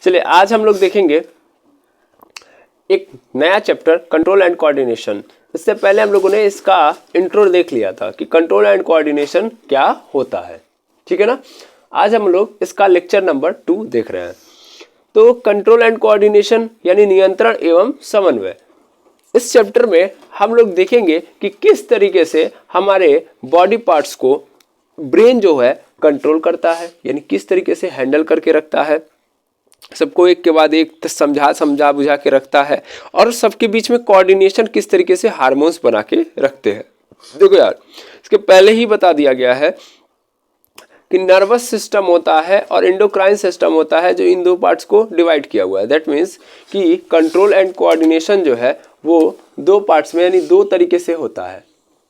चलिए आज हम लोग देखेंगे एक नया चैप्टर कंट्रोल एंड कोऑर्डिनेशन। इससे पहले हम लोगों ने इसका इंट्रो देख लिया था कि कंट्रोल एंड कोऑर्डिनेशन क्या होता है, ठीक है ना। आज हम लोग इसका लेक्चर नंबर 2 देख रहे हैं। तो कंट्रोल एंड कोऑर्डिनेशन यानी नियंत्रण एवं समन्वय। इस चैप्टर में हम लोग देखेंगे कि किस तरीके से हमारे बॉडी पार्ट्स को ब्रेन जो है कंट्रोल करता है, यानी किस तरीके से हैंडल करके रखता है, सबको एक के बाद एक समझा बुझा के रखता है, और सबके बीच में कोऑर्डिनेशन किस तरीके से हार्मोन्स बना के रखते हैं। देखो यार, इसके पहले ही बता दिया गया है कि नर्वस सिस्टम होता है और एंडोक्राइन सिस्टम होता है, जो इन दो पार्ट्स को डिवाइड किया हुआ है। दैट मीन्स कि कंट्रोल एंड कोऑर्डिनेशन जो है वो दो पार्ट्स में यानी दो तरीके से होता है।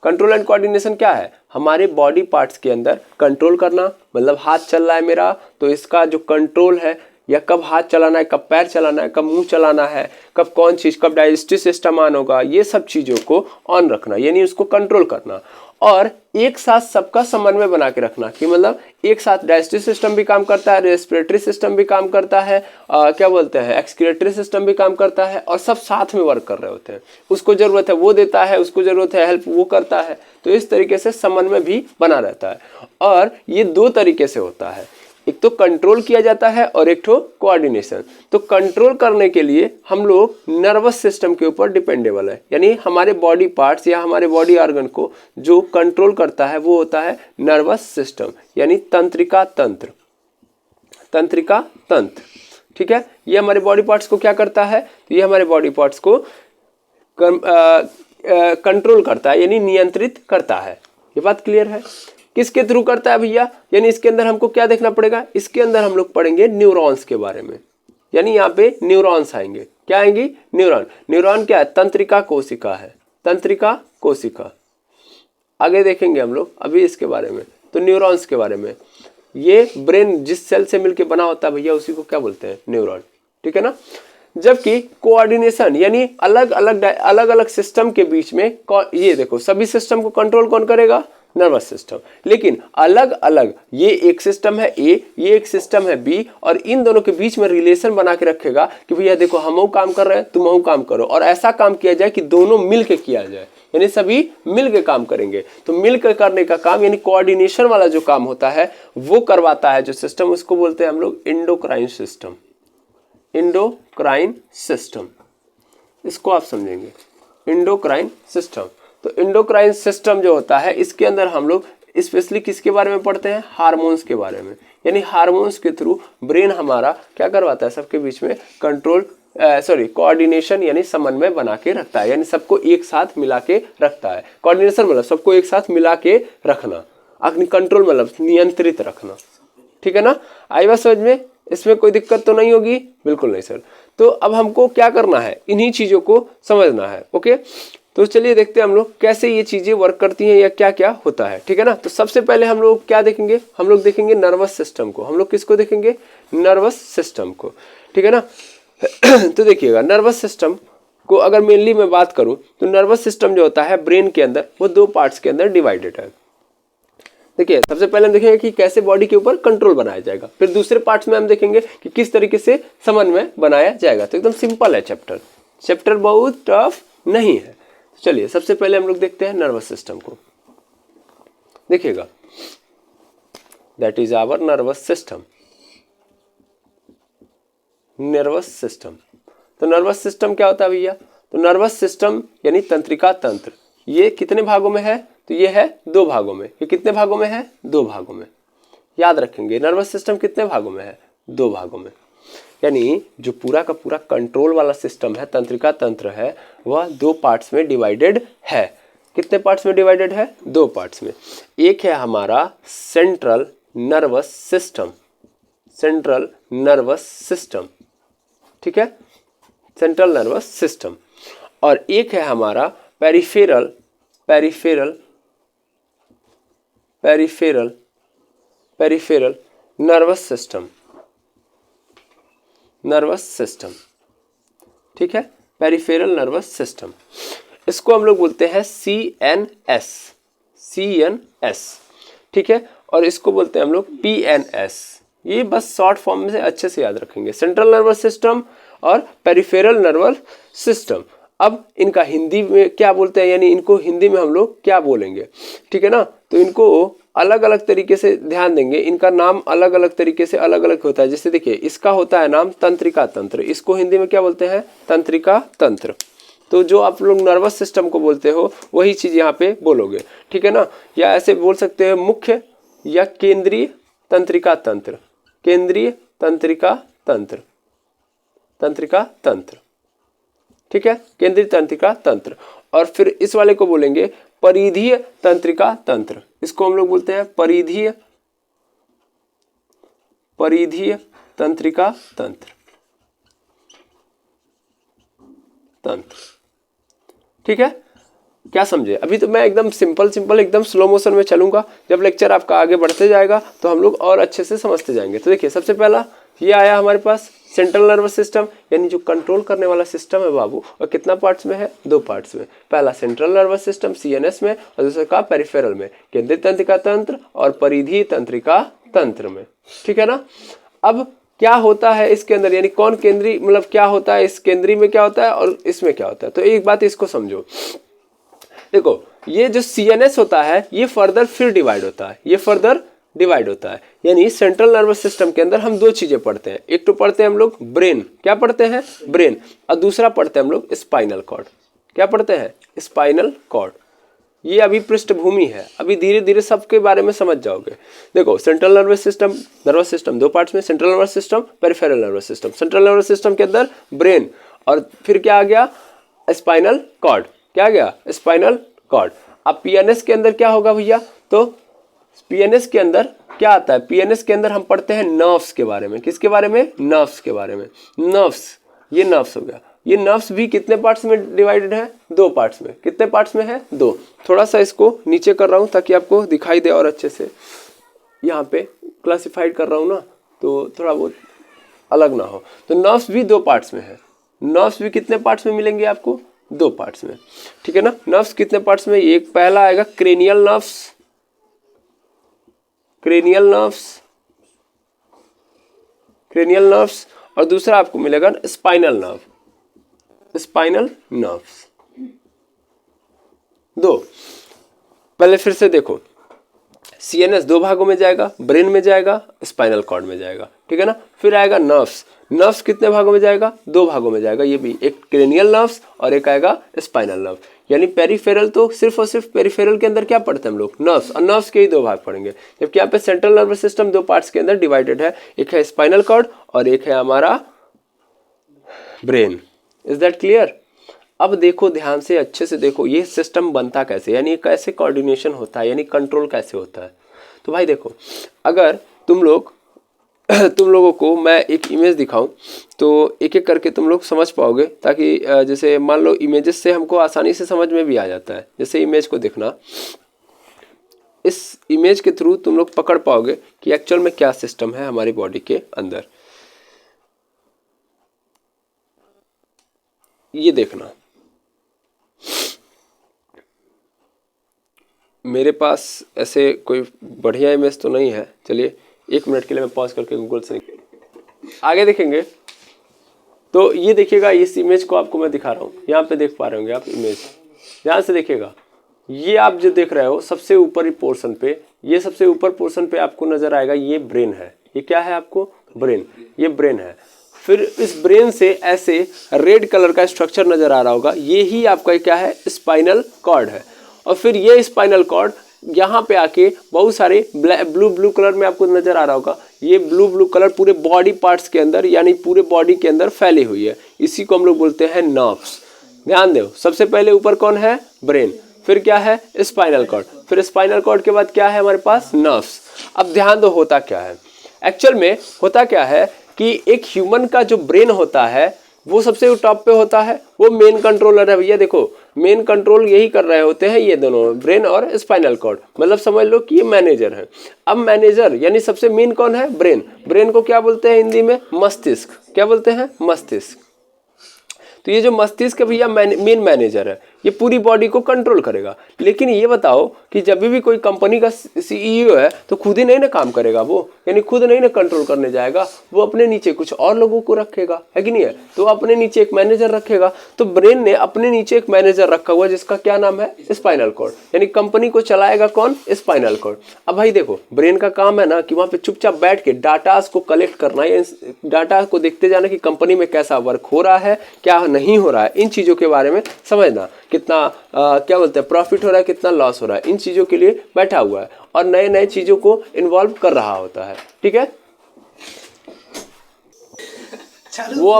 कंट्रोल एंड कोऑर्डिनेशन क्या है? हमारे बॉडी पार्ट्स के अंदर कंट्रोल करना, मतलब हाथ चल रहा है मेरा तो इसका जो कंट्रोल है, या कब हाथ चलाना है, कब पैर चलाना है, कब मुंह चलाना है, कब कौन चीज, कब डाइजेस्टिव सिस्टम ऑन होगा, ये सब चीजों को ऑन रखना यानी उसको कंट्रोल करना। और एक साथ सबका समन्वय बना के रखना कि मतलब एक साथ डाइजेस्टिव सिस्टम भी काम करता है, रेस्पिरेटरी सिस्टम भी काम करता है, क्या बोलते हैं, एक्सक्रीटरी सिस्टम भी काम करता है, और सब साथ में वर्क कर रहे होते हैं। उसको जरूरत है वो देता है, उसको जरूरत है हेल्प वो करता है। तो इस तरीके से समन्वय भी बना रहता है। और ये दो तरीके से होता है, एक तो कंट्रोल किया जाता है और एक तो कोऑर्डिनेशन। तो कंट्रोल करने के लिए हम लोग नर्वस सिस्टम के ऊपर डिपेंडेबल है, यानी हमारे बॉडी पार्ट्स या हमारे बॉडी ऑर्गन को जो कंट्रोल करता है वो होता है नर्वस सिस्टम, यानी तंत्रिका तंत्र। तंत्रिका तंत्र, ठीक है। ये हमारे बॉडी पार्ट्स को क्या करता है? तो ये हमारे बॉडी पार्ट्स को कंट्रोल करता है यानी नियंत्रित करता है। ये बात क्लियर है? किसके थ्रू करता है भैया? यानी इसके अंदर हमको क्या देखना पड़ेगा? इसके अंदर हम लोग पढ़ेंगे न्यूरॉन्स के बारे में, यानी यहाँ पे न्यूरॉन्स आएंगे। क्या आएंगी? न्यूरॉन। न्यूरॉन क्या है? तंत्रिका कोशिका है, तंत्रिका कोशिका। आगे देखेंगे हम लोग अभी इसके बारे में। तो न्यूरॉन्स के बारे में, ये ब्रेन जिस सेल से मिलकर बना होता है भैया उसी को क्या बोलते हैं? न्यूरॉन, ठीक है ना। जबकि कोऑर्डिनेशन यानी अलग अलग सिस्टम के बीच में, ये देखो सभी सिस्टम को कंट्रोल कौन करेगा? Nervous system. लेकिन अलग अलग, ये एक सिस्टम है ए, ये एक सिस्टम है बी, और इन दोनों के बीच में रिलेशन बना के रखेगा कि भैया देखो हम काम कर रहे हैं, तुम काम करो, और ऐसा काम किया जाए कि दोनों मिलके किया जाए, यानी सभी मिलके काम करेंगे। तो मिलकर करने का काम यानी कोऑर्डिनेशन वाला जो काम होता है वो करवाता है जो सिस्टम, उसको बोलते हैं हम लोग एंडोक्राइन सिस्टम। एंडोक्राइन सिस्टम, इसको आप समझेंगे, एंडोक्राइन सिस्टम। तो एंडोक्राइन सिस्टम जो होता है इसके अंदर हम लोग स्पेशली किसके बारे में पढ़ते हैं? हार्मोन्स के बारे में। यानी हार्मोन्स के थ्रू ब्रेन हमारा क्या करवाता है? सबके बीच में कंट्रोल कोऑर्डिनेशन यानी समन्वय बना के रखता है, यानी सबको एक साथ मिला के रखता है। कोऑर्डिनेशन मतलब सबको एक साथ मिला के रखना, कंट्रोल मतलब नियंत्रित रखना, ठीक है ना। आई बात समझ में? इसमें कोई दिक्कत तो नहीं होगी? बिल्कुल नहीं सर। तो अब हमको क्या करना है? इन्हीं चीजों को समझना है। ओके, तो चलिए देखते हैं हम लोग कैसे ये चीजें वर्क करती हैं या क्या क्या होता है, ठीक है ना। तो सबसे पहले हम लोग क्या देखेंगे? हम लोग देखेंगे नर्वस सिस्टम को। हम लोग किसको देखेंगे? नर्वस सिस्टम को, ठीक है ना। तो देखिएगा, नर्वस सिस्टम को अगर मेनली मैं बात करूं तो नर्वस सिस्टम जो होता है ब्रेन के अंदर वो दो पार्ट्स के अंदर डिवाइडेड है। देखिए, सबसे पहले हम देखेंगे कि कैसे बॉडी के ऊपर कंट्रोल बनाया जाएगा, फिर दूसरे पार्ट्स में हम देखेंगे कि किस तरीके से समन्वय बनाया जाएगा। तो एकदम सिंपल है चैप्टर बहुत टफ नहीं है। चलिए सबसे पहले हम लोग देखते हैं नर्वस सिस्टम को। देखिएगा, that is our nervous system. Nervous system, तो नर्वस सिस्टम क्या होता है भैया? तो नर्वस सिस्टम यानी तंत्रिका तंत्र, ये कितने भागों में है? तो ये है दो भागों में। ये कितने भागों में है? दो भागों में। याद रखेंगे, नर्वस सिस्टम कितने भागों में है? दो भागों में। यानी जो पूरा का पूरा कंट्रोल वाला सिस्टम है, तंत्रिका तंत्र है, वह दो पार्ट्स में डिवाइडेड है। कितने पार्ट्स में डिवाइडेड है? दो पार्ट्स में। एक है हमारा central nervous system, central nervous system, ठीक है, सेंट्रल नर्वस सिस्टम। और एक है हमारा peripheral nervous system, nervous system, ठीक है, पेरिफेरल नर्वस सिस्टम। इसको हम लोग बोलते हैं CNS, ठीक है, और इसको बोलते हैं हम लोग PNS, ये बस शॉर्ट फॉर्म में से अच्छे से याद रखेंगे, सेंट्रल नर्वस सिस्टम और पेरिफेरल नर्वस सिस्टम। अब इनका हिंदी में क्या बोलते हैं, यानी इनको हिंदी में हम लोग क्या बोलेंगे, ठीक है ना। तो इनको अलग अलग तरीके से ध्यान देंगे, इनका नाम अलग अलग तरीके से अलग अलग होता है। जैसे देखिए, इसका होता है नाम तंत्रिका तंत्र, इसको हिंदी में क्या बोलते हैं, तंत्रिका तंत्र। तो जो आप लोग नर्वस सिस्टम को बोलते हो वही चीज यहाँ पे बोलोगे, ठीक है ना। या ऐसे बोल सकते हैं मुख्य या केंद्रीय तंत्रिका तंत्र, केंद्रीय तंत्रिका तंत्र, तंत्रिका तंत्र, ठीक है, केंद्रीय तंत्रिका तंत्र। और फिर इस वाले को बोलेंगे परिधीय तंत्रिका तंत्र, इसको हम लोग बोलते हैं परिधीय, परिधीय तंत्रिका तंत्र, तंत्र, ठीक है। क्या समझे? अभी तो मैं एकदम सिंपल एकदम स्लो मोशन में चलूंगा, जब लेक्चर आपका आगे बढ़ते जाएगा तो हम लोग और अच्छे से समझते जाएंगे। तो देखिए, सबसे पहला ये आया हमारे पास सेंट्रल नर्वस सिस्टम, यानी जो कंट्रोल करने वाला सिस्टम है बाबू, और कितना पार्ट्स में है, 2 पार्ट्स में। पहला सेंट्रल नर्वस सिस्टम सीएनएस में, और दूसरा का पेरिफेरल में, केंद्रीय तंत्रिका तंत्र और परिधीय तंत्रिका तंत्र में, ठीक है ना। अब क्या होता है इसके अंदर, यानी कौन केंद्रीय, मतलब क्या होता है इस केंद्रीय में, क्या होता है और इसमें क्या होता है। तो एक बात इसको समझो, देखो ये जो सीएनएस होता है ये फर्दर फिर डिवाइड होता है, ये फर्दर डिवाइड होता है। यानी सेंट्रल नर्वस सिस्टम के अंदर हम 2 चीजें पढ़ते हैं, एक तो पढ़ते हैं हम लोग ब्रेन, क्या पढ़ते हैं, ब्रेन, और दूसरा पढ़ते हैं हम लोग स्पाइनल कॉर्ड, क्या पढ़ते हैं, स्पाइनल कॉर्ड। ये अभी पृष्ठभूमि है, अभी धीरे धीरे सबके बारे में समझ जाओगे। देखो, सेंट्रल नर्वस सिस्टम 2 पार्ट्स में, central nervous system, peripheral nervous system. Central nervous system के अंदर ब्रेन, और फिर क्या आ गया, स्पाइनल कॉर्ड, क्या आ गया, स्पाइनल कॉर्ड। अब पीएनएस के अंदर क्या होगा भैया, तो पीएनएस के अंदर क्या आता है, पीएनएस के अंदर हम पढ़ते हैं नर्व्स के बारे में, किसके बारे में, नर्व्स के बारे में। नर्व्स, ये नर्व्स हो गया, ये नर्व्स भी कितने पार्ट्स में डिवाइडेड है, 2 पार्ट्स में, कितने पार्ट्स में है, 2। थोड़ा सा इसको नीचे कर रहा हूं ताकि आपको दिखाई दे और अच्छे से, यहाँ पे क्लासिफाइड कर रहा हूँ ना, तो थोड़ा बहुत अलग ना हो। तो नर्व्स भी 2 पार्ट्स में है, नर्व्स भी कितने पार्ट्स में मिलेंगे आपको, 2 पार्ट्स में, ठीक है ना। नर्व्स कितने पार्ट्स में, एक पहला आएगा cranial nerves, cranial nerves, cranial nerves, और दूसरा आपको मिलेगा स्पाइनल नर्व, स्पाइनल नर्व्स, 2। पहले फिर से देखो, सीएनएस 2 भागों में जाएगा, ब्रेन में जाएगा, स्पाइनल कॉर्ड में जाएगा, ठीक है ना। फिर आएगा नर्व्स, नर्व्स कितने भागों में जाएगा, 2 भागों में जाएगा, ये भी एक क्रेनियल नर्व्स और एक आएगा स्पाइनल नर्व। यानी पेरिफेरल तो सिर्फ और सिर्फ पेरिफेरल के अंदर क्या पढ़ते हैं हम लोग, नर्व्स, और नर्व्स के ही 2 भाग पढ़ेंगे। जबकि यहाँ पे सेंट्रल नर्वस सिस्टम 2 पार्ट्स के अंदर डिवाइडेड है, एक है स्पाइनल कॉर्ड और एक है हमारा ब्रेन। Is that clear? अब देखो ध्यान से, अच्छे से देखो, ये सिस्टम बनता कैसे, यानी कैसे कोऑर्डिनेशन होता है, यानी कंट्रोल कैसे होता है। तो भाई देखो, अगर तुम लोगों को मैं एक इमेज दिखाऊं तो एक एक करके तुम लोग समझ पाओगे, ताकि जैसे मान लो इमेजेस से हमको आसानी से समझ में भी आ जाता है। जैसे इमेज को देखना, इस इमेज के थ्रू तुम लोग पकड़ पाओगे कि एक्चुअल में क्या सिस्टम है हमारी बॉडी के अंदर। ये देखना, मेरे पास ऐसे कोई बढ़िया इमेज तो नहीं है, चलिए 1 मिनट के लिए मैं पॉज करके गूगल से आगे देखेंगे। तो ये देखिएगा, इस इमेज को आपको मैं दिखा रहा हूँ, यहाँ पे देख पा रहे होंगे आप इमेज, ध्यान से देखिएगा। ये आप जो देख रहे हो सबसे ऊपरी पोर्शन पे, ये सबसे ऊपर पोर्शन पे आपको नजर आएगा, ये ब्रेन है। ये क्या है आपको, ब्रेन, ये ब्रेन है। फिर इस ब्रेन से ऐसे रेड कलर का स्ट्रक्चर नजर आ रहा होगा, ये ही आपका क्या है, स्पाइनल कॉर्ड है। और फिर ये स्पाइनल कॉर्ड यहाँ पे आके बहुत सारे ब्लू कलर में आपको नजर आ रहा होगा, ये ब्लू कलर पूरे बॉडी पार्ट्स के अंदर, यानी पूरे बॉडी के अंदर फैली हुई है। इसी को हम लोग बोलते हैं नर्व्स। ध्यान दो, सबसे पहले ऊपर कौन है, ब्रेन, फिर क्या है, स्पाइनल कॉर्ड, फिर स्पाइनल कॉर्ड के बाद क्या है हमारे पास, नर्व्स। अब ध्यान दो, होता क्या है एक्चुअल में, होता क्या है कि एक ह्यूमन का जो ब्रेन होता है वो सबसे टॉप पे होता है, वो मेन कंट्रोलर है भैया। देखो मेन कंट्रोल यही कर रहे होते हैं ये दोनों, ब्रेन और स्पाइनल कॉर्ड, मतलब समझ लो कि ये मैनेजर है। अब मैनेजर यानी सबसे मेन कौन है, ब्रेन। ब्रेन को क्या बोलते हैं हिंदी में, मस्तिष्क। क्या बोलते हैं, मस्तिष्क। तो ये जो मस्तिष्क भैया मेन मैनेजर है, ये पूरी बॉडी को कंट्रोल करेगा। लेकिन ये बताओ कि जब भी कोई कंपनी का सीईओ है तो खुद ही नहीं ना काम करेगा वो, यानी खुद नहीं ना कंट्रोल करने जाएगा, वो अपने नीचे कुछ और लोगों को रखेगा, है कि नहीं है। तो अपने नीचे एक मैनेजर रखेगा। तो ब्रेन ने अपने नीचे एक मैनेजर रखा हुआ जिसका क्या नाम है, स्पाइनल कॉर्ड, यानी कंपनी को चलाएगा कौन, स्पाइनल कॉर्ड। अब भाई देखो, ब्रेन का काम है ना कि वहां पे चुपचाप बैठ के डाटा को कलेक्ट करना, डाटा को देखते जाना कि कंपनी में कैसा वर्क हो रहा है, क्या नहीं हो रहा है, इन चीजों के बारे में समझना, कितना क्या बोलते हैं प्रॉफिट हो रहा है, कितना लॉस हो रहा है, इन चीजों के लिए बैठा हुआ है और नए नए चीजों को इन्वॉल्व कर रहा होता है। ठीक है, वो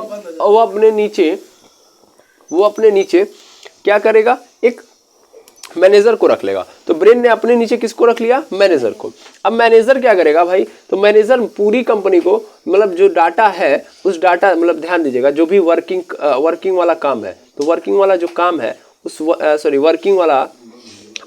अपने नीचे क्या करेगा, एक मैनेजर को रख लेगा। तो ब्रेन ने अपने नीचे किसको रख लिया, मैनेजर को। अब मैनेजर क्या करेगा भाई, तो मैनेजर पूरी कंपनी को, मतलब जो डाटा है उस डाटा, मतलब ध्यान दीजिएगा, जो भी वर्किंग वाला काम है, तो वर्किंग वाला जो काम है उस वर्किंग वाला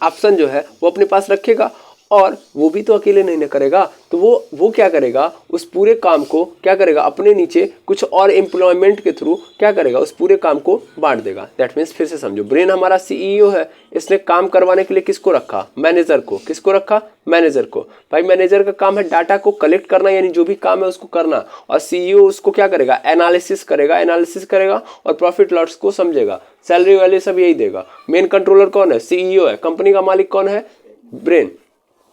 ऑप्शन जो है वो अपने पास रखेगा। और वो भी तो अकेले नहीं ना करेगा, तो वो क्या करेगा, उस पूरे काम को क्या करेगा, अपने नीचे कुछ और एम्प्लॉयमेंट के थ्रू क्या करेगा, उस पूरे काम को बांट देगा। दैट मीन्स फिर से समझो, ब्रेन हमारा सीईओ है, इसने काम करवाने के लिए किसको रखा, मैनेजर को। किसको रखा, मैनेजर को। भाई मैनेजर का काम है डाटा को कलेक्ट करना, यानी जो भी काम है उसको करना, और सीईओ उसको क्या करेगा, एनालिसिस करेगा और प्रॉफिट लॉस को समझेगा, सैलरी वैल्यू सब यही देगा। मेन कंट्रोलर कौन है, सीईओ है। कंपनी का मालिक कौन है, ब्रेन,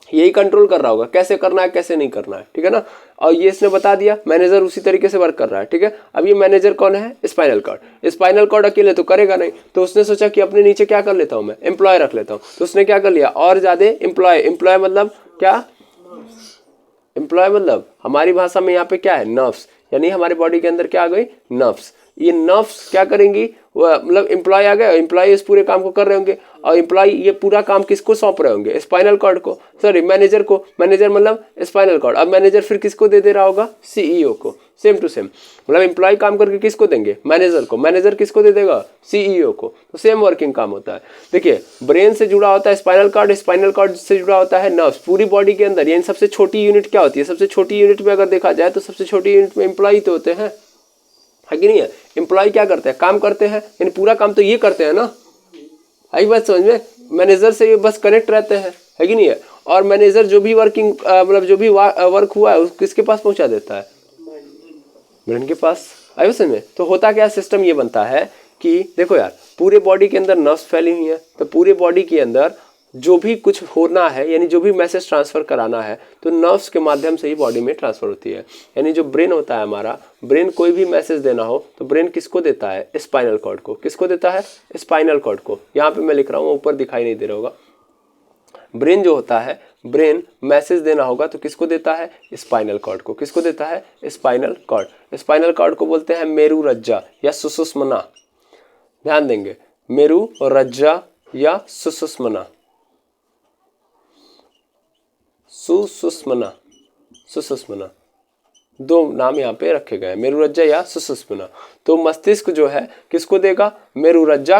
यही कंट्रोल कर रहा होगा कैसे करना है कैसे नहीं करना है। ठीक है ना, और ये इसने बता दिया, मैनेजर उसी तरीके से वर्क कर रहा है। ठीक है, अब ये मैनेजर कौन है, स्पाइनल कॉर्ड। स्पाइनल कॉर्ड अकेले तो करेगा नहीं, तो उसने सोचा कि अपने नीचे क्या कर लेता हूं मैं, एम्प्लॉय रख लेता हूं। तो उसने क्या कर लिया, और ज्यादा एम्प्लॉय मतलब क्या, एम्प्लॉय मतलब हमारी भाषा में यहाँ पे क्या है, नर्व्स, यानी हमारे बॉडी के अंदर क्या आ गई, नर्व्स। ये नर्व्स क्या करेंगी, मतलब एम्प्लॉय आ गए, एम्प्लॉय इस पूरे काम को कर रहे होंगे, और एम्प्लॉय ये पूरा काम किसको सौंप रहे होंगे, स्पाइनल कॉर्ड को, सॉरी मैनेजर को। मैनेजर मतलब स्पाइनल कॉर्ड। अब मैनेजर फिर किसको दे रहा होगा, सीईओ को। सेम टू सेम, मतलब एम्प्लॉय काम करके किसको देंगे, मैनेजर को। मैनेजर किसको दे देगा, सीईओ को। तो सेम वर्किंग काम होता है। देखिए, ब्रेन से जुड़ा होता है स्पाइनल कॉर्ड, स्पाइनल कॉर्ड से जुड़ा होता है नर्व्स। पूरी बॉडी के अंदर यानी सबसे छोटी यूनिट क्या होती है, सबसे छोटी यूनिट में अगर देखा जाए तो सबसे छोटी यूनिट में एम्प्लॉय तो होते हैं, है कि नहीं है। एम्प्लॉय क्या करते हैं, काम करते हैं, यानी पूरा काम तो ये करते हैं ना, आई बात समझ में। मैनेजर से ये बस कनेक्ट रहते हैं, है कि नहीं है। और मैनेजर जो भी वर्किंग मतलब जो भी वर्क हुआ है किसके पास पहुंचा देता है, ब्रेन के पास। आई समझ में। तो होता क्या, सिस्टम ये बनता है कि देखो यार, पूरे बॉडी के अंदर नर्व्स फैली हुई है, तो पूरे बॉडी के अंदर जो भी कुछ होना है, यानी जो भी मैसेज ट्रांसफर कराना है, तो नर्व्स के माध्यम से ही बॉडी में ट्रांसफर होती है। यानी जो ब्रेन होता है हमारा, ब्रेन कोई भी मैसेज देना हो तो ब्रेन किसको देता है, स्पाइनल कॉर्ड को। किसको देता है, स्पाइनल कॉर्ड को। यहाँ पे मैं लिख रहा हूँ, ऊपर दिखाई नहीं दे रहा होगा। ब्रेन जो होता है, ब्रेन मैसेज देना होगा तो किसको देता है, स्पाइनल कॉर्ड को। किसको देता है, स्पाइनल कॉर्ड। स्पाइनल कॉर्ड को बोलते हैं मेरु रज्जा या सुषुम्ना। ध्यान देंगे, मेरु रज्जा या सुषुम्ना, सुषुम्ना दो नाम यहाँ पे रखे गए, मेरुरज्जा या सुषुम्ना। तो मस्तिष्क जो है किसको देगा, मेरुरज्जा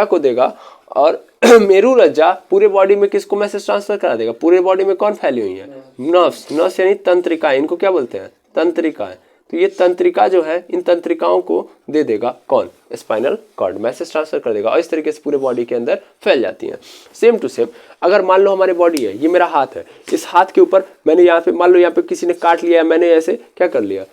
को देगा। और मेरुरज्जा पूरे बॉडी में किसको मैसेज ट्रांसफर करा देगा, पूरे बॉडी में कौन फैली हुई है, नर्व्स यानी तंत्रिकाएं। इनको क्या बोलते हैं, तंत्रिकाएं। तो ये तंत्रिका जो है, इन तंत्रिकाओं को दे देगा कौन, स्पाइनल कॉर्ड। मैसेज ट्रांसफर कर देगा और इस तरीके से पूरे बॉडी के अंदर फैल जाती हैं। सेम टू सेम, अगर मान लो हमारी बॉडी है, ये मेरा हाथ है, इस हाथ के ऊपर मैंने यहाँ पे, मान लो यहाँ पे किसी ने काट लिया, मैंने ऐसे क्या कर लिया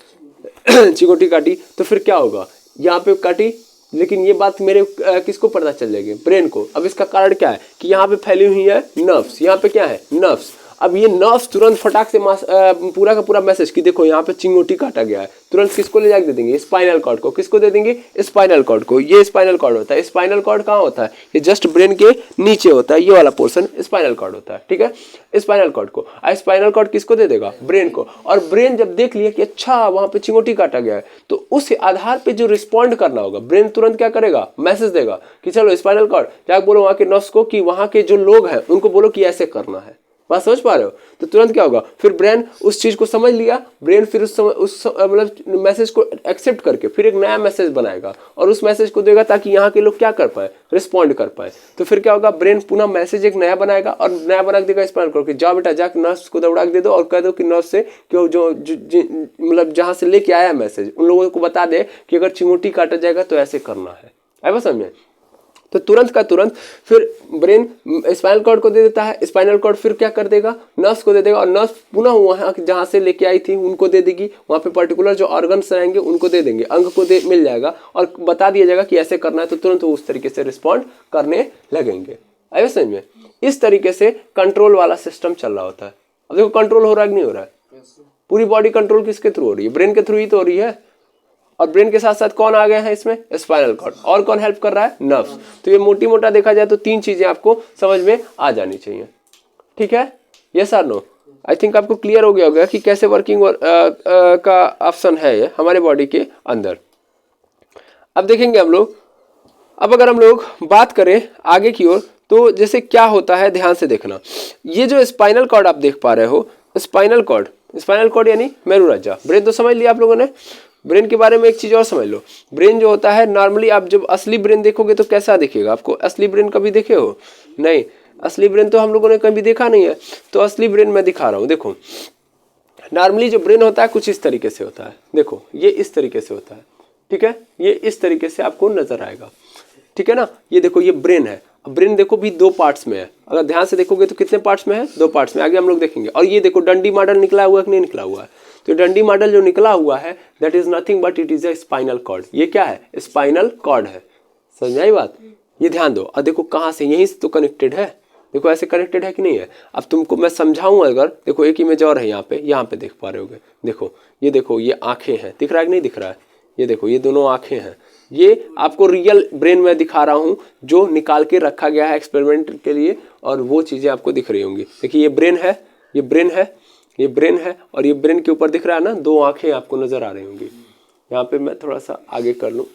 चिकोटी काटी, तो फिर क्या होगा, यहाँ पे काटी, लेकिन ये बात मेरे किसको पता चल जाएगी, ब्रेन को। अब इसका कारण क्या है कि यहाँ पे फैली हुई है नर्व्स, यहाँ पे क्या है, नर्व्स। अब ये नर्व्स तुरंत फटाक से पूरा का पूरा मैसेज कि देखो यहाँ पे चिंगोटी काटा गया है, तुरंत किसको ले जाके दे देंगे, स्पाइनल कॉर्ड को। किसको दे देंगे, स्पाइनल कॉर्ड को। ये स्पाइनल कॉर्ड होता है। स्पाइनल कॉर्ड कहाँ होता है, ये जस्ट ब्रेन के नीचे होता है, ये वाला पोर्शन स्पाइनल कॉर्ड होता है। ठीक है, स्पाइनल कॉर्ड को। स्पाइनल कॉर्ड किसको दे देगा, ब्रेन को। और ब्रेन जब देख लिया कि अच्छा वहां पे चिंगोटी काटा गया है, तो उस आधार पे जो रिस्पॉन्ड करना होगा, ब्रेन तुरंत क्या करेगा, मैसेज देगा कि चलो स्पाइनल कॉर्ड जाके बोलो वहां के नर्व्स को कि वहां के जो लोग हैं उनको बोलो कि ऐसे करना है। बात समझ पा रहे हो। तो तुरंत क्या होगा, फिर ब्रेन उस चीज को समझ लिया, ब्रेन फिर उस मतलब मैसेज को एक्सेप्ट करके फिर एक नया मैसेज बनाएगा और उस मैसेज को देगा ताकि यहाँ के लोग क्या कर पाए, रिस्पॉन्ड कर पाए। तो फिर क्या होगा, ब्रेन पुनः मैसेज एक नया बनाएगा और नया बना देगा स्पाइनल कॉर्ड कि जाओ बेटा जाके नर्व्स को दौड़ा दे दो और कह दो कि नर्व्स से कि जो मतलब जहां से लेके आया मैसेज उन लोगों को बता दे कि अगर चिंगोटी काटा जाएगा तो ऐसे करना है। आई बात समझ में। तो तुरंत का तुरंत फिर ब्रेन स्पाइनल कॉर्ड को दे देता है, स्पाइनल कॉर्ड फिर क्या कर देगा, नर्व्स को दे देगा, और नर्व्स पुनः वहाँ जहाँ से लेके आई थी उनको दे देगी, वहाँ पे पर्टिकुलर जो ऑर्गन्स रहेंगे उनको दे देंगे, अंग को मिल जाएगा और बता दिया जाएगा कि ऐसे करना है, तो तुरंत वो उस तरीके से रिस्पॉन्ड करने लगेंगे। आइए समझ में, इस तरीके से कंट्रोल वाला सिस्टम चल रहा होता है। अब देखो कंट्रोल हो रहा है कि नहीं हो रहा है, पूरी बॉडी कंट्रोल किसके थ्रू हो रही है, ब्रेन के थ्रू ही तो हो रही है। और ब्रेन के साथ साथ कौन आ गए हैं इसमें, स्पाइनल कॉर्ड, और कौन हेल्प कर रहा है, नर्व्स। तो ये मोटी मोटा देखा जाए तो तीन चीजें आपको समझ में आ जानी चाहिए, ठीक है। यस और नो, आई थिंक आपको क्लियर हो गया होगा कि कैसे वर्किंग का ऑप्शन है ये हमारे बॉडी के अंदर। अब देखेंगे हम लोग, अब अगर हम लोग बात करें आगे की ओर, तो जैसे क्या होता है ध्यान से देखना। ये जो स्पाइनल कॉर्ड आप देख पा रहे हो, स्पाइनल कॉर्ड यानी मेरुरज्जा। ब्रेन तो समझ लिया आप लोगों ने। ब्रेन के बारे में एक चीज और समझ लो, ब्रेन जो होता है नॉर्मली आप जब असली ब्रेन देखोगे तो कैसा दिखेगा आपको, असली ब्रेन कभी देखे हो, नहीं, असली ब्रेन तो हम लोगों ने कभी देखा नहीं है। तो असली ब्रेन मैं दिखा रहा हूँ, देखो नॉर्मली जो ब्रेन होता है कुछ इस तरीके से होता है, देखो ये इस तरीके से होता है, ठीक है, ये इस तरीके से आपको नजर आएगा, ठीक है ना। ये देखो ये ब्रेन है, अब ब्रेन देखो भी दो पार्ट्स में है, अगर ध्यान से देखोगे तो कितने पार्ट्स में है, दो पार्ट्स में, आगे हम लोग देखेंगे। और ये देखो डंडी मॉडल निकला हुआ है कि नहीं निकला हुआ है, तो डंडी मॉडल जो निकला हुआ है that is nothing but it is a spinal cord. ये क्या है, स्पाइनल कॉर्ड है, समझ आई बात, ये ध्यान दो। और देखो कहाँ से, यहीं से तो कनेक्टेड है, देखो ऐसे कनेक्टेड है कि नहीं है। अब तुमको मैं समझाऊं अगर, देखो एक इमेज और है यहाँ पे देख पा रहे होगे, देखो ये आंखें हैं, दिख रहा है कि नहीं दिख रहा है, ये देखो ये दोनों आंखें हैं। ये आपको रियल ब्रेन में दिखा रहा हूँ जो निकाल के रखा गया है एक्सपेरिमेंट के लिए, और वो चीजें आपको दिख रही होंगी। देखिए ये ब्रेन है, ये ब्रेन है, ये ब्रेन है, और ये ब्रेन के ऊपर दिख रहा है ना, दो आंखें आपको नजर आ रही होंगी। यहाँ पे मैं थोड़ा सा आगे कर लूँ,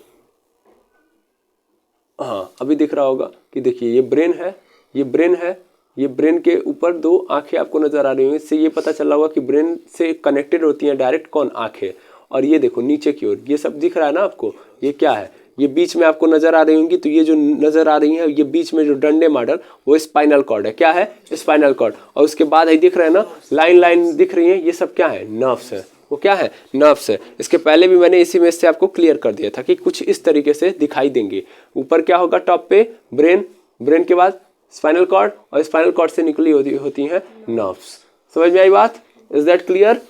हाँ अभी दिख रहा होगा कि देखिए ये ब्रेन है, ये ब्रेन है, ये ब्रेन के ऊपर दो आंखें आपको नजर आ रही होंगी। इससे ये पता चला होगा कि ब्रेन से कनेक्टेड होती हैं डायरेक्ट कौन, आंखें। और ये देखो नीचे की ओर ये सब दिख रहा है ना आपको, ये क्या है, ये बीच में आपको नजर आ रही होंगी। तो ये जो नजर आ रही है, ये बीच में जो डंडे मॉडल, वो स्पाइनल कॉर्ड है, क्या है, स्पाइनल कॉर्ड। और उसके बाद है दिख रहा है ना, लाइन दिख रही है, ये सब क्या है, नर्व्स है, वो क्या है, नर्व्स है। इसके पहले भी मैंने इसी में से आपको क्लियर कर दिया था कि कुछ इस तरीके से दिखाई देंगे। ऊपर क्या होगा, टॉप पे ब्रेन, ब्रेन के बाद स्पाइनल कॉर्ड, और स्पाइनल कॉर्ड से निकली होती हैं नर्व्स। समझ में आई बात, is that clear,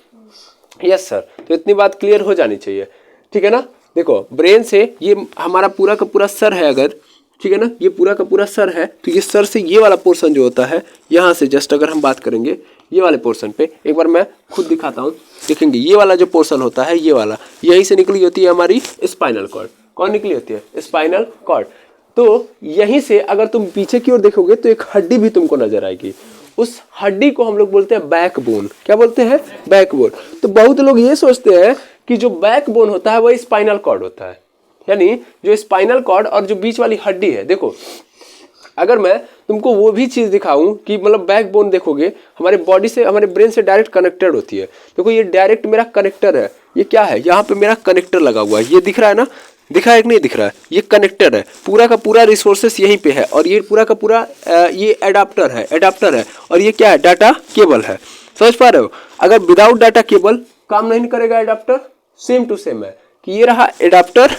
yes sir. तो इतनी बात क्लियर हो जानी चाहिए, ठीक है ना। देखो ब्रेन से ये हमारा पूरा का पूरा सर है अगर, ठीक है ना, ये पूरा का पूरा सर है, तो ये सर से ये वाला पोर्शन जो होता है, यहाँ से जस्ट अगर हम बात करेंगे ये वाले पोर्शन पे, एक बार मैं खुद दिखाता हूँ, देखेंगे ये वाला जो पोर्शन होता है, ये वाला, यहीं से निकली होती है हमारी स्पाइनल कॉर्ड। कौन निकली होती है, स्पाइनल कॉर्ड। तो यहीं से अगर तुम पीछे की ओर देखोगे तो एक हड्डी भी तुमको नजर आएगी, उस हड्डी को हम लोग बोलते हैं बैकबोन। क्या बोलते हैं, बैकबोन। तो बहुत लोग ये सोचते हैं कि जो बैकबोन होता है वही स्पाइनल कॉर्ड होता है, यानी जो स्पाइनल कॉर्ड और जो बीच वाली हड्डी है। देखो अगर मैं तुमको वो भी चीज दिखाऊं कि मतलब बैकबोन देखोगे हमारे बॉडी से, हमारे ब्रेन से डायरेक्ट कनेक्टेड होती है। देखो ये डायरेक्ट मेरा कनेक्टर है, ये क्या है, यहाँ पे मेरा कनेक्टर लगा हुआ है, ये दिख रहा है ना, दिख रहा है कि नहीं दिख रहा है, ये कनेक्टर है, पूरा का पूरा रिसोर्सेस यहीं पे है। और ये पूरा का पूरा ये एडाप्टर है, और ये क्या है, डाटा केबल है। समझ पा रहे हो, अगर विदाउट डाटा केबल काम नहीं करेगा एडाप्टर, सेम टू सेम है कि ये रहा एडाप्टर,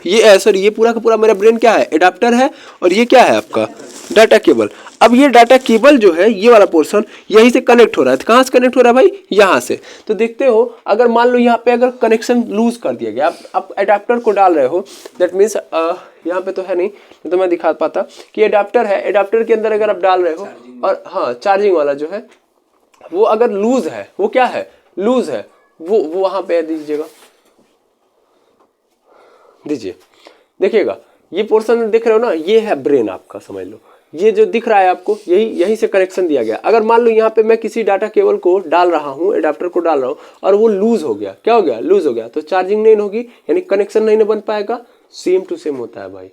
ये सॉरी ये पूरा का पूरा मेरा ब्रेन क्या है, एडाप्टर है, और ये क्या है आपका डाटा केबल। अब ये डाटा केबल जो है, ये वाला पोर्शन यहीं से कनेक्ट हो रहा है। कहाँ से कनेक्ट हो रहा है भाई, यहाँ से। तो देखते हो अगर मान लो यहाँ पे अगर कनेक्शन लूज कर दिया गया, आप एडाप्टर को डाल रहे हो, दैट मीन्स यहाँ पे तो है नहीं तो मैं दिखा पाता कि एडाप्टर है, एडाप्टर के अंदर अगर आप डाल रहे हो, और हाँ चार्जिंग वाला जो है वो अगर लूज है, वो क्या है, लूज है, वो वहां पे दीजिएगा, दीजिए, देखिएगा ये पोर्शन देख रहे हो ना, ये है ब्रेन आपका, समझ लो ये जो दिख रहा है आपको, यहीं से कनेक्शन दिया गया। अगर मान लो यहाँ पे मैं किसी डाटा केबल को डाल रहा हूँ, एडाप्टर को डाल रहा हूँ, और वो लूज हो गया, क्या हो गया, लूज हो गया, तो चार्जिंग नहीं होगी, यानी कनेक्शन नहीं बन पाएगा। सेम टू सेम होता है भाई।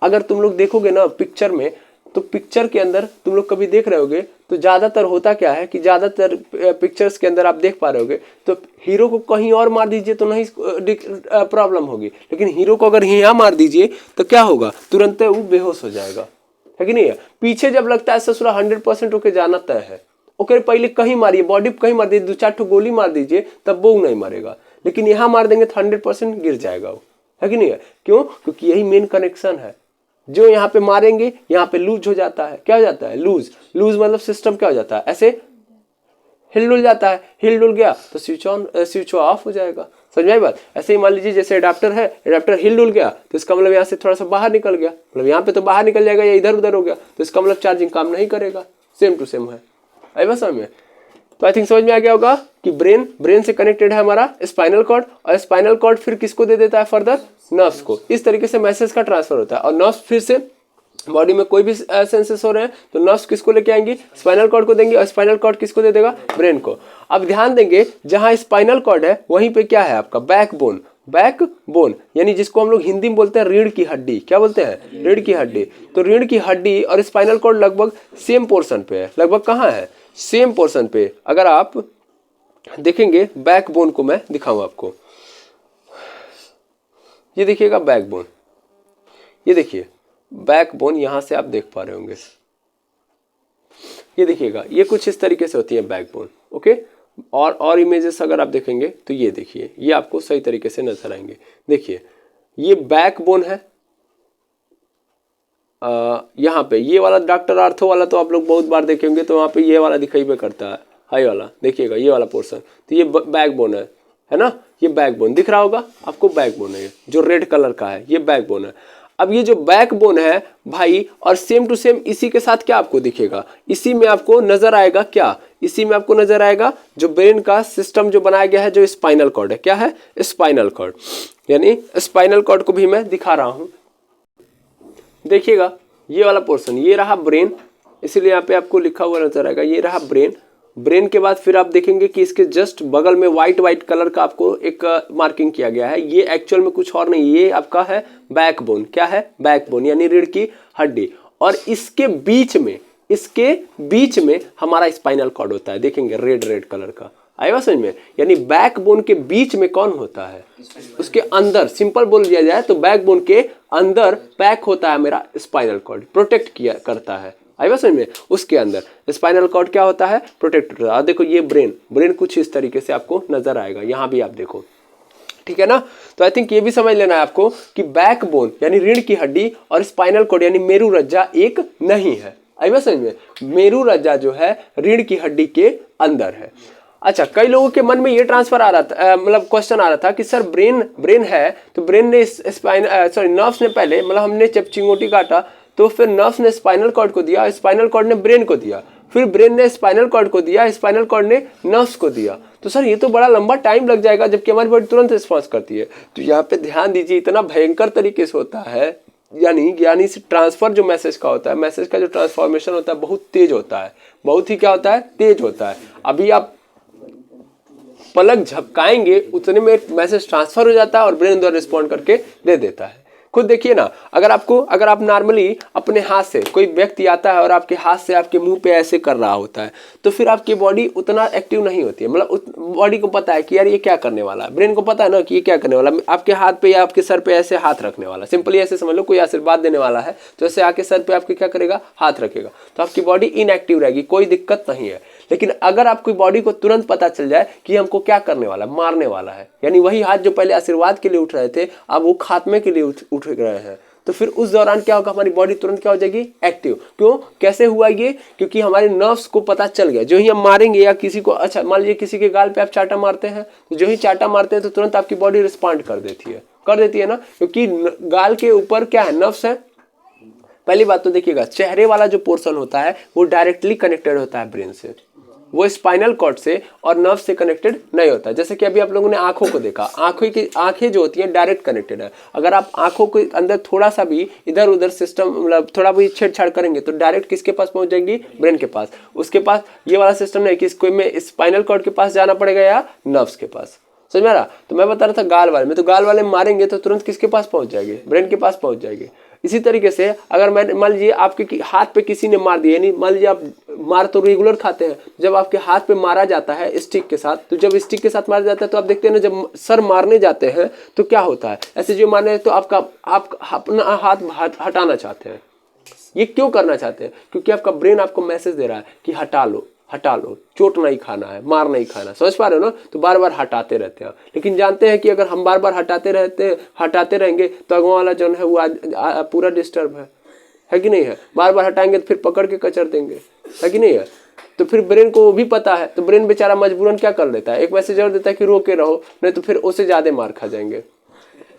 अगर तुम लोग देखोगे ना पिक्चर में, तो पिक्चर के अंदर तुम लोग कभी देख रहे होगे तो ज्यादातर होता क्या है कि ज्यादातर पिक्चर्स के अंदर आप देख पा रहे होगे तो हीरो को कहीं और मार दीजिए तो नहीं प्रॉब्लम होगी, लेकिन हीरो को अगर यहाँ मार दीजिए तो क्या होगा, तुरंत वो बेहोश हो जाएगा, है कि नहीं है। पीछे जब लगता है ससुरा 100% होके जाना तय है, ओके पहले कहीं मारिए, बॉडी पे कहीं मार दीजिए, 2-4 ठो गोली मार दीजिए, तब वो नहीं मरेगा, लेकिन यहाँ मार देंगे तो 100% गिर जाएगा वो, है कि नहीं है। क्यों, क्योंकि यही मेन कनेक्शन है। जो यहाँ पे मारेंगे यहाँ पे लूज हो जाता है। क्या हो जाता है? लूज। लूज मतलब सिस्टम क्या हो जाता है? ऐसे हिल जाता है। हिल गया तो स्विच ऑन स्विच ऑफ हो जाएगा। समझ में आई बात? ऐसे ही मान लीजिए जैसे एडाप्टर है, एडाप्टर हिल गया तो इसका मतलब यहाँ से थोड़ा सा बाहर निकल गया, मतलब यहाँ पे तो बाहर निकल जाएगा या इधर उधर हो गया तो इसका मतलब चार्जिंग काम नहीं करेगा। सेम टू सेम है। आई बात समझ में? तो आई थिंक समझ में आ गया होगा कि ब्रेन से कनेक्टेड है हमारा स्पाइनल कॉर्ड, और स्पाइनल कॉर्ड फिर किसको दे देता है? फर्दर नर्व्स को। इस तरीके से मैसेज का ट्रांसफर होता है, और नर्व्स फिर से बॉडी में कोई भी सेंसेस हो रहे हैं तो नर्व्स किसको लेके आएंगी? स्पाइनल कॉर्ड को देंगे, और स्पाइनल कॉर्ड किसको दे देगा? ब्रेन को। अब ध्यान देंगे जहां स्पाइनल कॉर्ड है वहीं पे क्या है आपका? बैकबोन। बैकबोन यानी जिसको हम लोग हिंदी में बोलते हैं रीढ़ की हड्डी। क्या बोलते हैं? रीढ़ की हड्डी। तो रीढ़ की हड्डी और स्पाइनल कॉर्ड लगभग सेम पोर्शन पे है। लगभग कहाँ है? सेम पोर्शन पे। अगर आप देखेंगे बैकबोन को मैं दिखाऊं आपको, ये देखिएगा बैकबोन, ये देखिए बैकबोन, यहां से आप देख पा रहे होंगे, ये देखिएगा ये कुछ इस तरीके से होती है बैकबोन। ओके, और इमेजेस अगर आप देखेंगे तो ये देखिए, ये आपको सही तरीके से नजर आएंगे। देखिए ये बैकबोन है। यहाँ पे ये वाला डॉक्टर आर्थो वाला तो आप लोग बहुत बार देखे होंगे, तो वहाँ पे ये वाला दिखाई भी करता है, हाई वाला। देखिएगा ये वाला पोर्शन, तो ये बैकबोन है ना? ये बैकबोन दिख रहा होगा आपको, बैकबोन है जो रेड कलर का है, ये बैकबोन है। अब ये जो बैकबोन है भाई, और सेम टू सेम इसी के साथ क्या आपको दिखेगा? इसी में आपको नजर आएगा क्या? इसी में आपको नजर आएगा जो ब्रेन का सिस्टम जो बनाया गया है, जो स्पाइनल कॉर्ड है। क्या है? Spinal cord. यानी स्पाइनल कॉर्ड को भी मैं दिखा रहा हूं। देखिएगा ये वाला पोर्शन, ये रहा ब्रेन, इसीलिए यहाँ पे आपको लिखा हुआ नजर आएगा, ये रहा ब्रेन। ब्रेन के बाद फिर आप देखेंगे कि इसके जस्ट बगल में व्हाइट कलर का आपको एक मार्किंग किया गया है। ये एक्चुअल में कुछ और नहीं, ये आपका है बैकबोन। क्या है? बैकबोन यानी रीढ़ की हड्डी। और इसके बीच में हमारा स्पाइनल कॉर्ड होता है। देखेंगे रेड कलर का, आएगा समझ में? यानी बैकबोन के बीच में कौन होता है? उसके अंदर, सिंपल बोल दिया जाए तो बैकबोन के अंदर पैक होता है मेरा स्पाइनल कॉर्ड, प्रोटेक्ट करता है। आएगा समझ में? उसके अंदर स्पाइनल कॉर्ड क्या होता है? प्रोटेक्ट होता है। देखो ये ब्रेन कुछ इस तरीके से आपको नजर आएगा, यहां भी आप देखो, ठीक है ना? तो आई थिंक ये भी समझ लेना है आपको कि बैकबोन यानी रीढ़ की हड्डी और स्पाइनल कॉर्ड यानी मेरुरज्जा एक नहीं है। आएगा समझ में? मेरुरज्जा जो है रीढ़ की हड्डी के अंदर है। अच्छा, कई लोगों के मन में ये ट्रांसफर आ रहा था, मतलब क्वेश्चन आ रहा था कि सर ब्रेन है तो ब्रेन ने नर्व्स ने पहले, मतलब हमने जब चिंगोटी काटा तो फिर नर्व्स ने स्पाइनल कॉर्ड को दिया, स्पाइनल कॉर्ड ने ब्रेन को दिया, फिर ब्रेन ने स्पाइनल कॉर्ड को दिया, स्पाइनल कॉर्ड ने नर्व्स को दिया। तो सर ये तो बड़ा लंबा टाइम लग जाएगा, जबकि हमारी बॉडी तुरंत रिस्पॉन्स करती है। तो यहाँ पे ध्यान दीजिए, इतना भयंकर तरीके से होता है, यानी ट्रांसफर जो मैसेज का होता है, मैसेज का जो ट्रांसफॉर्मेशन होता है बहुत तेज होता है, बहुत ही क्या होता है? तेज होता है। अभी आप पलक झपकाएंगे उतने में मैसेज ट्रांसफर हो जाता है और ब्रेन द्वारा रिस्पॉन्ड करके दे देता है। खुद देखिए ना, अगर आप नॉर्मली अपने हाथ से, कोई व्यक्ति आता है और आपके हाथ से आपके मुंह पे ऐसे कर रहा होता है, तो फिर आपकी बॉडी उतना एक्टिव नहीं होती है। मतलब बॉडी को पता है कि यार ये क्या करने वाला है, ब्रेन को पता है ना कि ये क्या करने वाला है, आपके हाथ पे या आपके सर पे ऐसे हाथ रखने वाला। सिंपली ऐसे समझ लो, कोई आशीर्वाद देने वाला है तो ऐसे आके सर पे आपके क्या करेगा? हाथ रखेगा, तो आपकी बॉडी इनएक्टिव रहेगी, कोई दिक्कत नहीं है। लेकिन अगर आपकी बॉडी को तुरंत पता चल जाए कि हमको क्या करने वाला है, मारने वाला है, यानी वही हाथ जो पहले आशीर्वाद के लिए उठ रहे थे अब वो खात्मे के लिए उठ रहे हैं, तो फिर उस दौरान क्या होगा? हमारी बॉडी तुरंत क्या हो जाएगी? एक्टिव। क्यों? कैसे हुआ ये? क्योंकि हमारे नर्व्स को पता चल गया। जो ही हम मारेंगे या किसी को, अच्छा मान लीजिए किसी के गाल पे आप चाटा मारते हैं, तो जो ही चाटा मारते हैं तो तुरंत आपकी बॉडी रिस्पॉन्ड कर देती है ना, क्योंकि गाल के ऊपर क्या है? नर्व्स है। पहली बात तो देखिएगा, चेहरे वाला जो पोर्शन होता है वो डायरेक्टली कनेक्टेड होता है ब्रेन से, वो स्पाइनल कॉर्ड से और नर्व से कनेक्टेड नहीं होता। जैसे कि अभी आप लोगों ने आंखों को देखा, आंखें जो होती हैं डायरेक्ट कनेक्टेड है। अगर आप आंखों के अंदर थोड़ा सा भी इधर उधर सिस्टम, मतलब थोड़ा भी छेड़छाड़ करेंगे तो डायरेक्ट किसके पास पहुंच जाएंगी? ब्रेन के पास। उसके पास ये वाला सिस्टम नहीं कि इसको में स्पाइनल कॉर्ड के पास जाना पड़ेगा या नर्व्स के पास। समझ में आ रहा? तो मैं बता रहा था गाल वाले में, तो गाल वाले मारेंगे तो तुरंत किसके पास पहुंच जाएंगे? ब्रेन के पास पहुंच जाएंगे। इसी तरीके से अगर मैं मान लीजिए आपके हाथ पे किसी ने मार दिया, यानी मान लीजिए आप मार तो रेगुलर खाते हैं, जब आपके हाथ पे मारा जाता है स्टिक के साथ, तो जब स्टिक के साथ मारा जाता है तो आप देखते हैं ना, जब सर मारने जाते हैं तो क्या होता है? ऐसे जो मारने तो आप अपना हाथ हटाना चाहते हैं। ये क्यों करना चाहते हैं? क्योंकि आपका ब्रेन आपको मैसेज दे रहा है कि हटा लो, हटा लो, चोट नहीं खाना है, मार नहीं खाना, समझ पा रहे हो ना। तो बार बार हटाते रहते हैं, लेकिन जानते हैं कि अगर हम बार बार हटाते रहेंगे तो अगवा वाला जो है वो पूरा डिस्टर्ब है कि नहीं है। बार बार हटाएंगे तो फिर पकड़ के कचर देंगे, है कि नहीं है। तो फिर ब्रेन को भी पता है, तो ब्रेन बेचारा मजबूरन क्या कर देता है, एक मैसेज और देता है कि रोके रहो, नहीं तो फिर उससे ज्यादा मार खा जाएंगे।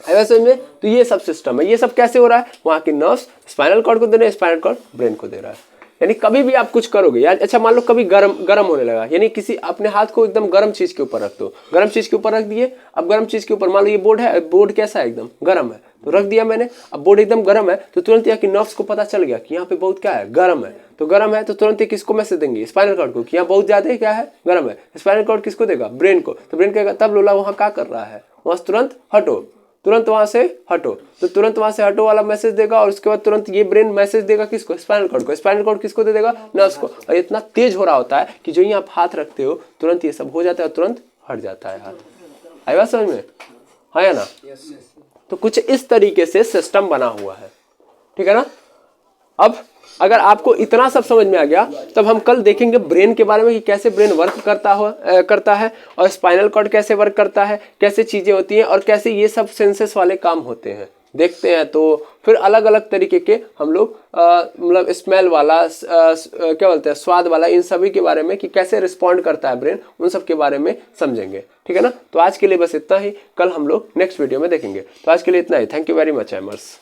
वैसे में तो ये सब सिस्टम है। ये सब कैसे हो रहा है, वहाँ की नर्व्स स्पाइनल कॉर्ड को दे रहे हैं, स्पाइनल कॉर्ड ब्रेन को दे रहा है। यानी कभी भी आप कुछ करोगे यार, अच्छा मान लो कभी गरम होने लगा, यानी किसी अपने हाथ को एकदम गर्म चीज के ऊपर रख दो, गर्म चीज के ऊपर रख दिए। अब गर्म चीज के ऊपर मान लो ये बोर्ड है, बोर्ड कैसा है, एकदम गर्म है, तो रख दिया मैंने। अब बोर्ड एकदम गर्म है तो तुरंत यहाँ की नर्व्स को पता चल गया कि यहाँ पे बहुत क्या है, गर्म है। तो गर्म है तो तुरंत ही किसको मैसेज देंगे, स्पाइनल कॉर्ड को, कि यहाँ बहुत ज्यादा क्या है, गर्म है। स्पाइनल कॉर्ड किसको देगा, ब्रेन को। तो ब्रेन कहेगा तब लोला वहाँ क्या कर रहा है, वहां तुरंत हटो, तुरंत वहां से हटो। तो तुरंत वहां से हटो वाला मैसेज देगा, और उसके बाद तुरंत ये ब्रेन मैसेज देगा किसको, स्पाइनल कॉर्ड को। स्पाइनल कॉर्ड किसको दे देगा, नर्व्स को। और इतना तेज हो रहा होता है कि जो ही आप हाथ रखते हो तुरंत ये सब हो जाता है और तुरंत हट जाता है हाथ। आई बात समझ में, है ना। तो कुछ इस तरीके से सिस्टम बना हुआ है, ठीक है ना। अब अगर आपको इतना सब समझ में आ गया, तब हम कल देखेंगे ब्रेन के बारे में कि कैसे ब्रेन वर्क करता है और स्पाइनल कॉर्ड कैसे वर्क करता है, कैसे चीजें होती हैं और कैसे ये सब सेंसेस वाले काम होते हैं, देखते हैं। तो फिर अलग अलग तरीके के हम लोग मतलब स्मेल वाला क्या बोलते हैं, स्वाद वाला, इन सभी के बारे में कि कैसे रिस्पॉन्ड करता है ब्रेन, उन सब के बारे में समझेंगे, ठीक है ना। तो आज के लिए बस इतना ही, कल हम लोग नेक्स्ट वीडियो में देखेंगे। तो आज के लिए इतना ही, थैंक यू वेरी मच एमर्स।